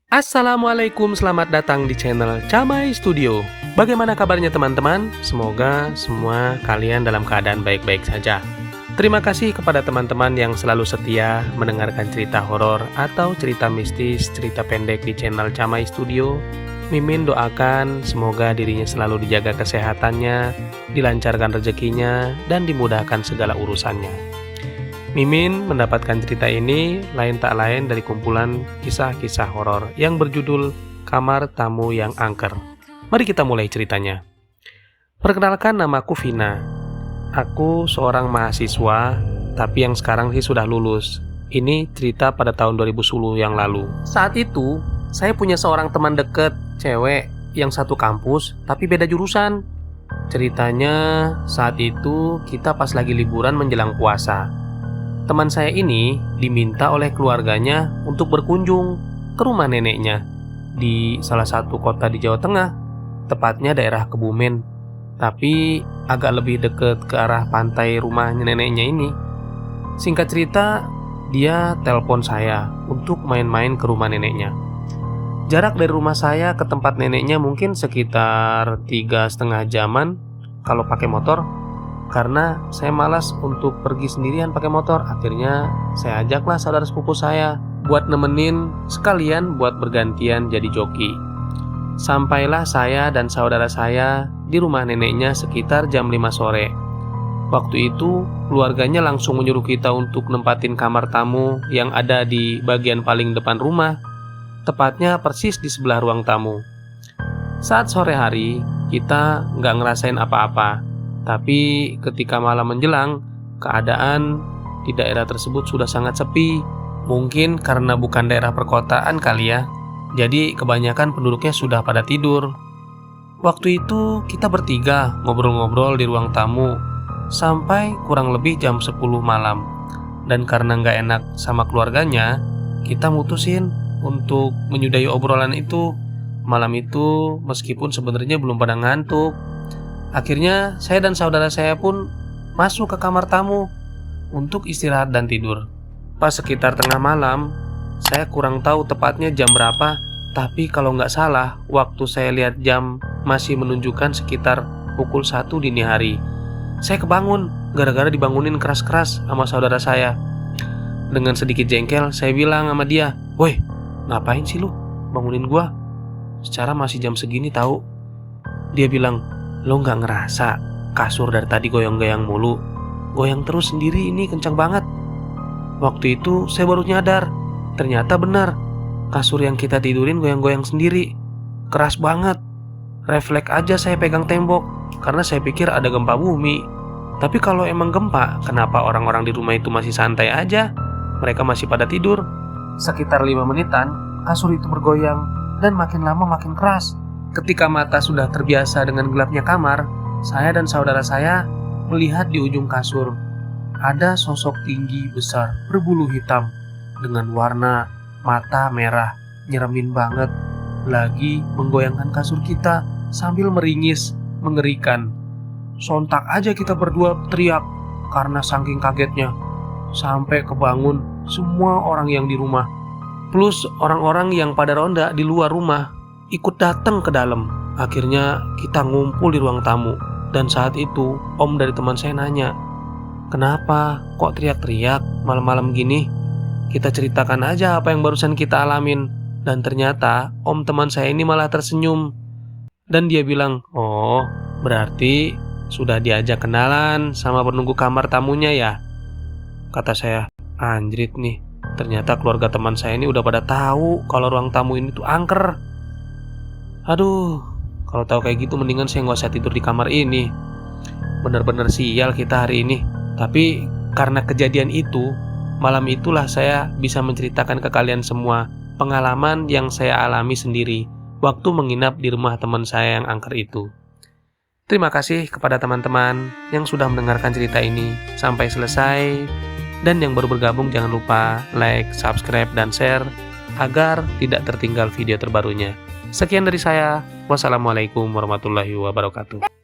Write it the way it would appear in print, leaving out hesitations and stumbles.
Assalamualaikum, selamat datang di channel Camai Studio. Bagaimana kabarnya teman-teman? Semoga semua kalian dalam keadaan baik-baik saja. Terima kasih kepada teman-teman yang selalu setia mendengarkan cerita horor atau cerita mistis, cerita pendek di channel Camai Studio. Mimin doakan semoga dirinya selalu dijaga kesehatannya, dilancarkan rezekinya, dan dimudahkan segala urusannya. Mimin mendapatkan cerita ini lain tak lain dari kumpulan kisah-kisah horor yang berjudul Kamar Tamu yang Angker. Mari kita mulai ceritanya. Perkenalkan, namaku Vina. Aku seorang mahasiswa, tapi yang sekarang sih sudah lulus. Ini cerita pada tahun 2010 yang lalu. Saat itu, saya punya seorang teman dekat, cewek, yang satu kampus, tapi beda jurusan. Ceritanya, saat itu kita pas lagi liburan menjelang puasa. Teman saya ini diminta oleh keluarganya untuk berkunjung ke rumah neneknya di salah satu kota di Jawa Tengah, tepatnya daerah Kebumen, tapi agak lebih dekat ke arah pantai rumahnya neneknya ini. Singkat cerita, dia telepon saya untuk main-main ke rumah neneknya. Jarak dari rumah saya ke tempat neneknya mungkin sekitar 3,5 jaman kalau pakai motor. Karena saya malas untuk pergi sendirian pakai motor, akhirnya saya ajaklah saudara sepupu saya buat nemenin, sekalian buat bergantian jadi joki. Sampailah saya dan saudara saya di rumah neneknya sekitar jam 5 sore. Waktu itu keluarganya langsung menyuruh kita untuk nempatin kamar tamu yang ada di bagian paling depan rumah, tepatnya persis di sebelah ruang tamu. Saat sore hari kita nggak ngerasain apa-apa. Tapi ketika malam menjelang, keadaan di daerah tersebut sudah sangat sepi. Mungkin karena bukan daerah perkotaan kali ya. Jadi kebanyakan penduduknya sudah pada tidur. Waktu itu kita bertiga ngobrol-ngobrol di ruang tamu sampai kurang lebih jam 10 malam. Dan karena nggak enak sama keluarganya, kita mutusin untuk menyudahi obrolan itu. Malam itu meskipun sebenarnya belum pada ngantuk. Akhirnya saya dan saudara saya pun masuk ke kamar tamu untuk istirahat dan tidur. Pas sekitar tengah malam, saya kurang tahu tepatnya jam berapa, tapi kalau nggak salah waktu saya lihat jam masih menunjukkan sekitar pukul 1 dini hari. Saya kebangun gara-gara dibangunin keras-keras sama saudara saya. Dengan sedikit jengkel saya bilang sama dia, "Woi, ngapain sih lu bangunin gua? Secara masih jam segini tahu." Dia bilang, "Lo gak ngerasa kasur dari tadi goyang-goyang mulu? Goyang terus sendiri, ini kencang banget." Waktu itu saya baru nyadar, ternyata benar, kasur yang kita tidurin goyang-goyang sendiri. Keras banget. Refleks aja saya pegang tembok, karena saya pikir ada gempa bumi. Tapi kalau emang gempa, kenapa orang-orang di rumah itu masih santai aja? Mereka masih pada tidur. Sekitar 5 menitan, kasur itu bergoyang, dan makin lama makin keras. Ketika mata sudah terbiasa dengan gelapnya kamar, saya dan saudara saya melihat di ujung kasur ada sosok tinggi besar berbulu hitam dengan warna mata merah, nyeremin banget, lagi menggoyangkan kasur kita sambil meringis mengerikan. Sontak aja kita berdua teriak karena saking kagetnya. Sampai kebangun semua orang yang di rumah, plus orang-orang yang pada ronda di luar rumah ikut datang ke dalam. Akhirnya kita ngumpul di ruang tamu. Dan saat itu om dari teman saya nanya, "Kenapa kok teriak-teriak malam-malam gini? Kita ceritakan aja apa yang barusan kita alamin." Dan ternyata om teman saya ini malah tersenyum. Dan dia bilang, "Oh, berarti sudah diajak kenalan sama penunggu kamar tamunya ya?" Kata saya, "Anjrit nih, ternyata keluarga teman saya ini udah pada tahu kalau ruang tamu ini tuh angker. Aduh, kalau tahu kayak gitu mendingan saya nggak usah tidur di kamar ini. Bener-bener sial kita hari ini." Tapi karena kejadian itu, malam itulah saya bisa menceritakan ke kalian semua pengalaman yang saya alami sendiri waktu menginap di rumah teman saya yang angker itu. Terima kasih kepada teman-teman yang sudah mendengarkan cerita ini sampai selesai. Dan yang baru bergabung jangan lupa like, subscribe, dan share agar tidak tertinggal video terbarunya. Sekian dari saya. Wassalamualaikum warahmatullahi wabarakatuh.